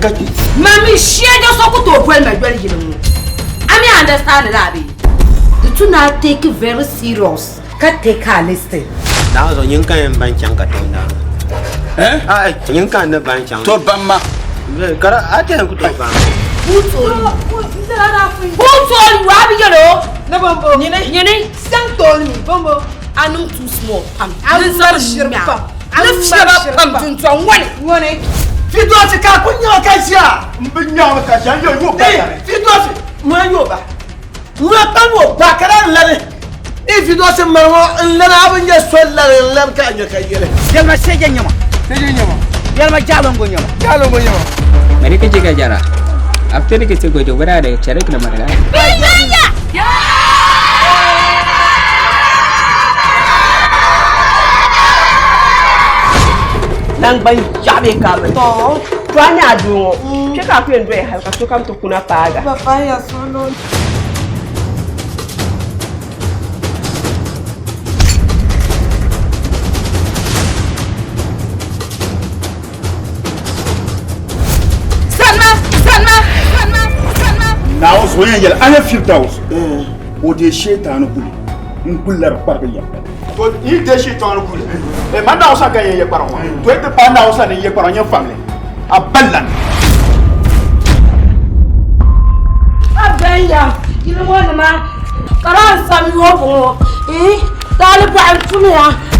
kaki. Mami share just so to well my well you know. I mean understand that be. The two now take it very serious. Can take her listen. Now so những cái ban chẳng cả trong đó. À những cái nó ban chẳng. To bamma. Cái đó ở trên của tôi ban. Who told you? Abi you know? No bombo. Nyene. Sang told me bombo. I know too small. I'm not sure. I'm sure pam to one. Fito se ka kunya ka sia. Mbinya ka sia yo yo ba. Fito se mo yo ba. Mo ta mo ba kala lale. If you don't say marmo lana abin ya so lale lam ka anya ka yele. Yalma seje nyama. Seje nyama. Yalma jalongo nyama. Jalongo nyama. Mari ke jiga jara. After ke se gojo bara da chere kina mara. Nang ban jabe ka ba to twanya dungo ke ka ku ndwe ha ka to kam to kuna paga Papa ya solo. Sanma. Now so yel ana firdaus. O de shaytan kuli. Nkullar parga ya. To i de shaytan kuli. E manda osa ga ye paron. To e de panda osa ne ye paron ya family. Aballan. Abaya, you know what ma? Karan sami wo bo. Talibu an tumiya.